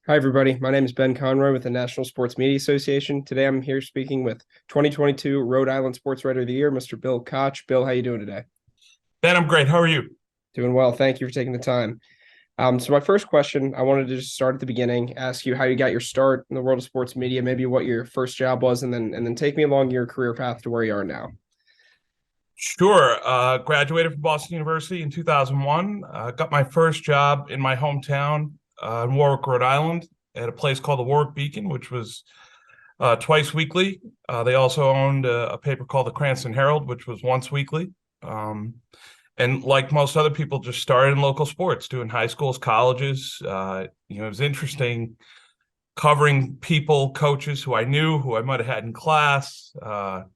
Hi, everybody. My name is Ben Conroy with the National Sports Media Association. Today, I'm here speaking with 2022 Rhode Island Sportswriter of the Year, Mr. Bill Koch. Bill, how you doing today? Ben, I'm great. How are you? Doing well. Thank you for taking the time. So my first question, I wanted to just start at the beginning, ask you how you got your start in the world of sports media, maybe what your first job was, and then take me along your career path to where you are now. Sure. Graduated from Boston University in 2001. Got my first job in my hometown in Warwick, Rhode Island, at a place called the Warwick Beacon, which was twice weekly. They also owned a paper called the Cranston Herald, which was once weekly. Um, and like most other people, just started in local sports, doing high schools, colleges. It was interesting covering people, coaches who I knew, who I might have had in class. It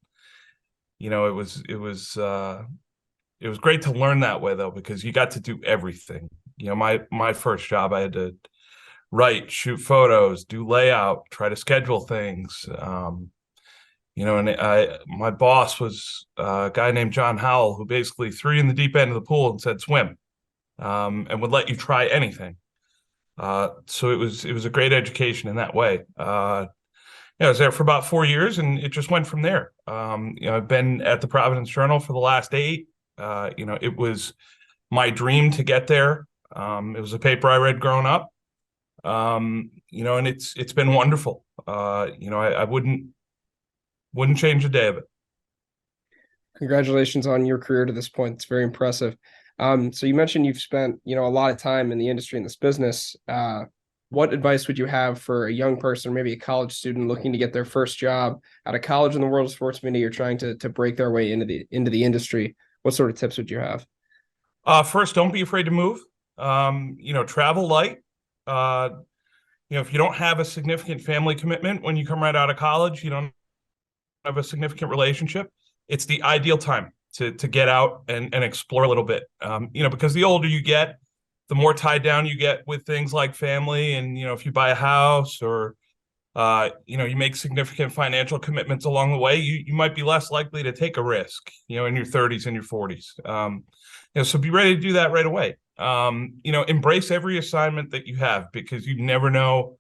was great to learn that way though, because you got to do everything. My first job, I had to write, shoot photos, do layout, try to schedule things. And my boss was a guy named John Howell, who basically threw you in the deep end of the pool and said swim, and would let you try anything. So it was a great education in that way. I was there for about 4 years, and it just went from there. I've been at the Providence Journal for the last 8. It was my dream to get there. It was a paper I read growing up. And it's been wonderful. I wouldn't change a day of it. Congratulations on your career to this point. It's very impressive. So you mentioned you've spent, a lot of time in the industry in this business. What advice would you have for a young person, maybe a college student looking to get their first job out of college in the world of sports media, or trying to break their way into the industry? What sort of tips would you have? First, don't be afraid to move. Travel light. Uh, if you don't have a significant family commitment when you come right out of college, you don't have a significant relationship, it's the ideal time to get out and explore a little bit. Because the older you get, the more tied down you get with things like family. And, if you buy a house or, you make significant financial commitments along the way, you might be less likely to take a risk, in your 30s and your 40s. So be ready to do that right away. Embrace every assignment that you have, because you never know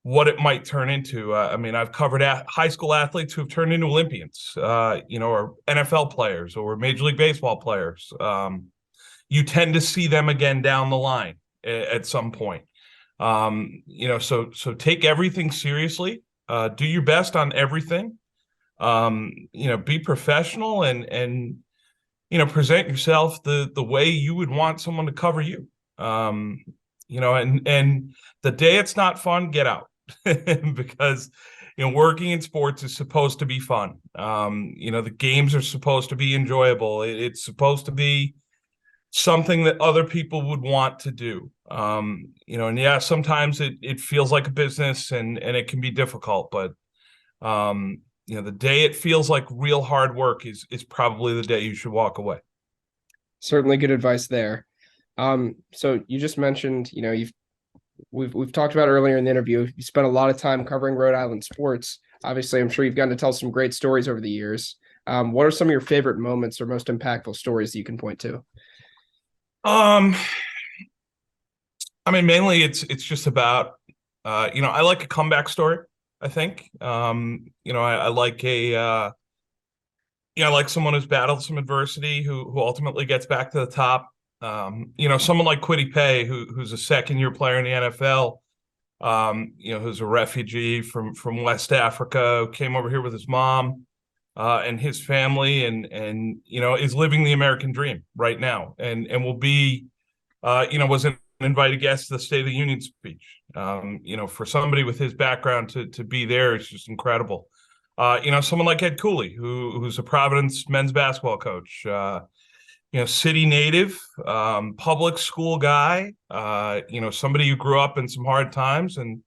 what it might turn into. I've covered high school athletes who have turned into Olympians, or NFL players or Major League Baseball players. You tend to see them again down the line at some point. So take everything seriously. Do your best on everything. Be professional and present yourself the way you would want someone to cover you. And the day it's not fun, get out. Because working in sports is supposed to be fun. The games are supposed to be enjoyable. It's supposed to be something that other people would want to do. And yeah, sometimes it feels like a business, and it can be difficult, but the day it feels like real hard work is probably the day you should walk away. Certainly good advice there. So you just mentioned, we've talked about earlier in the interview, you spent a lot of time covering Rhode Island sports. Obviously, I'm sure you've gotten to tell some great stories over the years. What are some of your favorite moments or most impactful stories that you can point to? Um, mainly it's just about, I like a comeback story, I think. I like I like someone who's battled some adversity, who ultimately gets back to the top. Someone like Kwity Paye, who's a second-year player in the NFL, who's a refugee from West Africa, who came over here with his mom and his family, and is living the American dream right now, and will be, was an invited guest to the State of the Union speech. For somebody with his background to be there is just incredible. Someone like Ed Cooley, who's a Providence men's basketball coach. City native, public school guy, somebody who grew up in some hard times, and,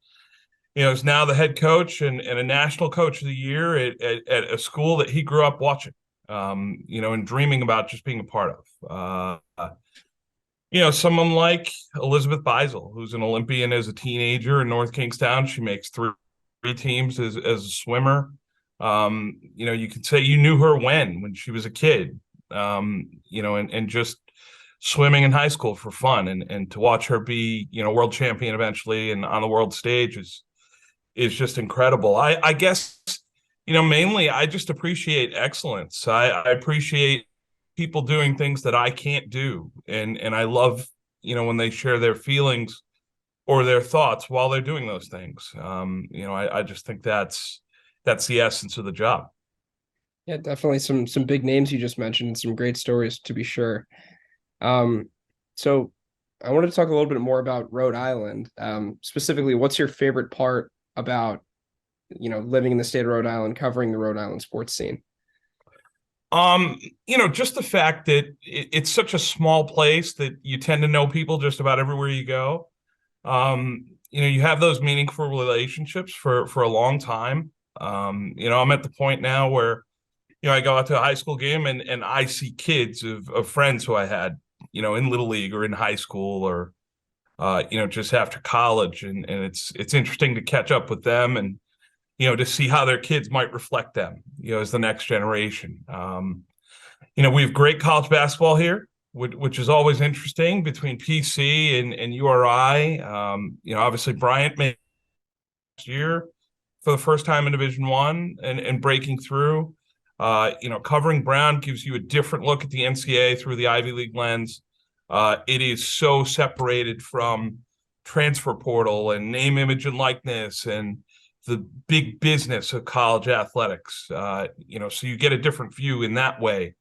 is now the head coach and a national coach of the year at a school that he grew up watching, and dreaming about just being a part of. Someone like Elizabeth Beisel, who's an Olympian as a teenager in North Kingstown. She makes three teams as a swimmer. You could say you knew her when she was a kid. And just swimming in high school for fun, and to watch her be, world champion eventually and on the world stage is just incredible. I guess, mainly I just appreciate excellence. I appreciate people doing things that I can't do. And I love, when they share their feelings or their thoughts while they're doing those things. I just think that's the essence of the job. Yeah, definitely some big names you just mentioned and some great stories to be sure. Um, so I wanted to talk a little bit more about Rhode Island. Specifically, what's your favorite part about, living in the state of Rhode Island, covering the Rhode Island sports scene? Just the fact that it's such a small place that you tend to know people just about everywhere you go. You have those meaningful relationships for a long time. I'm at the point now where, I go out to a high school game and I see kids of friends who I had, in Little League or in high school or, just after college. And it's interesting to catch up with them and, to see how their kids might reflect them, as the next generation. We have great college basketball here, which is always interesting between PC and URI. Obviously Bryant made last year for the first time in Division I and breaking through. Covering Brown gives you a different look at the NCAA through the Ivy League lens. It is so separated from transfer portal and name, image, and likeness and the big business of college athletics. So you get a different view in that way.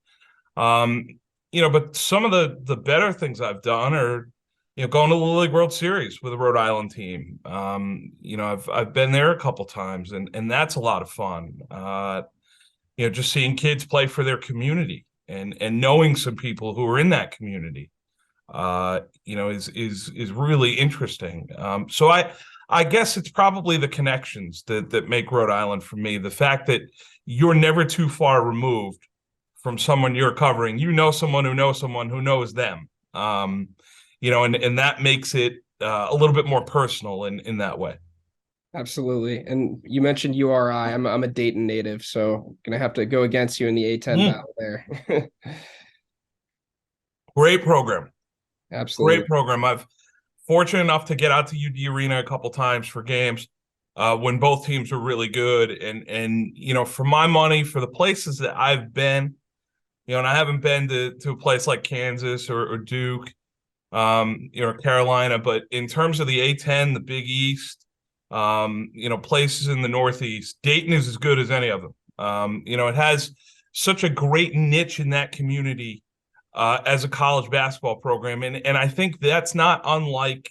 But some of the better things I've done are, going to the Little League World Series with a Rhode Island team. I've been there a couple times and that's a lot of fun. Just seeing kids play for their community and knowing some people who are in that community, is really interesting. So I guess it's probably the connections that make Rhode Island for me. The fact that you're never too far removed from someone you're covering. Someone who knows someone who knows them. And that makes it a little bit more personal in that way. Absolutely. And you mentioned URI. I'm a Dayton native, so gonna have to go against you in the A10 battle there. Great program. Absolutely. Great program. I've fortunate enough to get out to UD Arena a couple times for games when both teams were really good. And for my money, for the places that I've been, and I haven't been to a place like Kansas or Duke, Carolina, but in terms of the A10, the Big East, places in the Northeast, Dayton is as good as any of them. It has such a great niche in that community as a college basketball program. And I think that's not unlike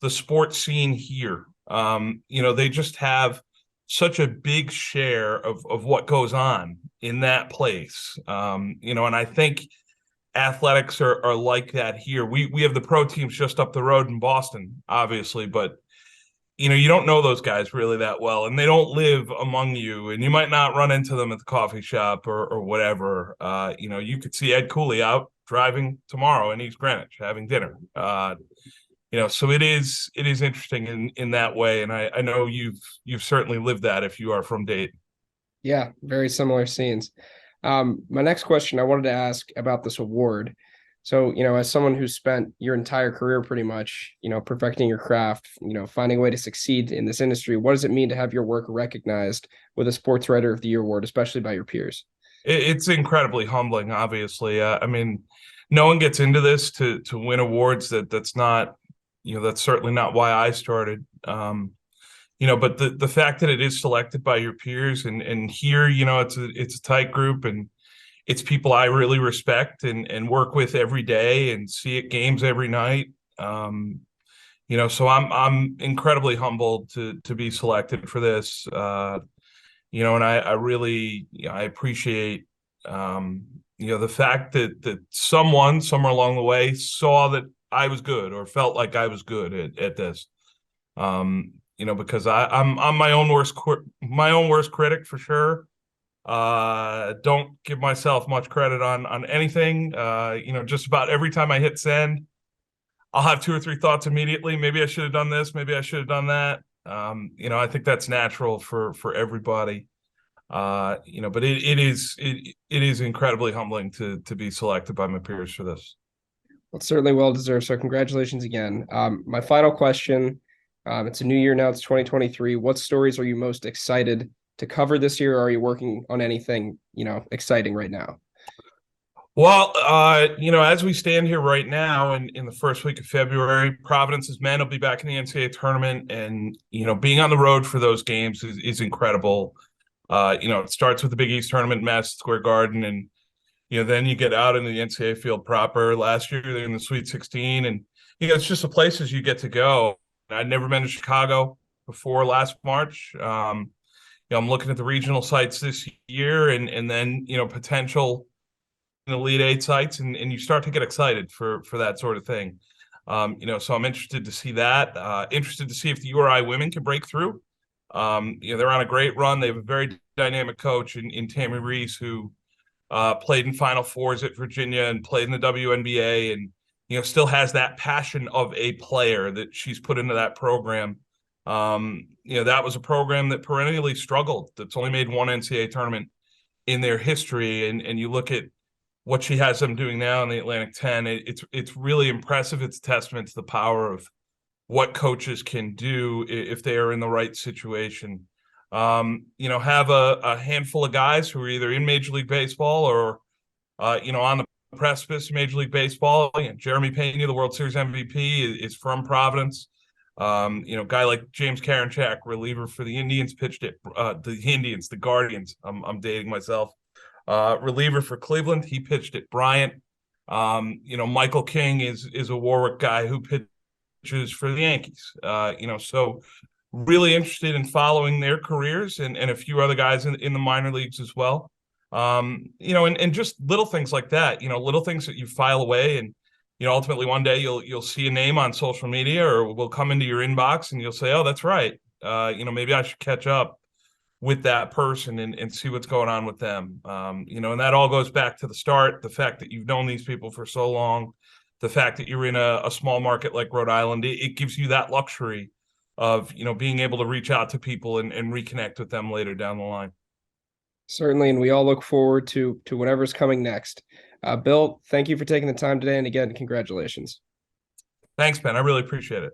the sports scene here. They just have such a big share of what goes on in that place. And I think athletics are like that here. We have the pro teams just up the road in Boston, obviously, but you don't know those guys really that well, and they don't live among you, and you might not run into them at the coffee shop or whatever. You could see Ed Cooley out driving tomorrow in East Greenwich having dinner. So it is interesting in that way, and I know you've certainly lived that if you are from Dayton. Yeah, very similar scenes. My next question I wanted to ask about this award. So, as someone who's spent your entire career pretty much, perfecting your craft, finding a way to succeed in this industry, what does it mean to have your work recognized with a Sports Writer of the Year award, especially by your peers? It's incredibly humbling, obviously. No one gets into this to win awards. That's not, that's certainly not why I started. But the fact that it is selected by your peers and here, it's a tight group and it's people I really respect and work with every day and see at games every night. So I'm incredibly humbled to be selected for this. And I really, I appreciate, the fact that someone somewhere along the way saw that I was good or felt like I was good at this. Because I'm my own worst critic for sure. Don't give myself much credit on anything. Just about every time I hit send, I'll have two or three thoughts immediately. Maybe I should have done this. Maybe I should have done that. I think that's natural for everybody. But it is incredibly humbling to be selected by my peers for this. Well, certainly well deserved. So congratulations again. My final question, it's a new year now, it's 2023. What stories are you most excited to cover this year? Or are you working on anything, exciting right now? Well, as we stand here right now in the first week of February, Providence's men will be back in the NCAA tournament, and being on the road for those games is incredible. It starts with the Big East tournament in Madison Square Garden, and then you get out into the NCAA field proper. Last year they're in the Sweet 16, and it's just the places you get to go. I'd never been to Chicago before last March. I'm looking at the regional sites this year, and then potential Elite Eight sites, and you start to get excited for that sort of thing. So I'm interested to see that. Interested to see if the URI women can break through. They're on a great run. They have a very dynamic coach in Tammy Reese, who played in Final Fours at Virginia and played in the WNBA, and still has that passion of a player that she's put into that program. That was a program that perennially struggled. That's only made one NCAA tournament in their history, and you look at what she has them doing now in the Atlantic 10. It's really impressive. It's a testament to the power of what coaches can do if they are in the right situation. Have a handful of guys who are either in Major League Baseball or, on the precipice of Major League Baseball. Jeremy Pena, the World Series MVP, is from Providence. Guy like James Karinchak, reliever for the Indians, pitched at the Guardians. I'm dating myself. Reliever for Cleveland, he pitched at Bryant. Michael King is a Warwick guy who pitches for the Yankees. So really interested in following their careers, and a few other guys in the minor leagues as well. And just little things like that, little things that you file away, and ultimately one day you'll see a name on social media, or will come into your inbox and you'll say, oh, that's right. Maybe I should catch up with that person and see what's going on with them. And that all goes back to the start, the fact that you've known these people for so long, the fact that you're in a small market like Rhode Island. It gives you that luxury of, being able to reach out to people and reconnect with them later down the line. Certainly, and we all look forward to whatever's coming next. Bill, thank you for taking the time today, and again, congratulations. Thanks, Ben. I really appreciate it.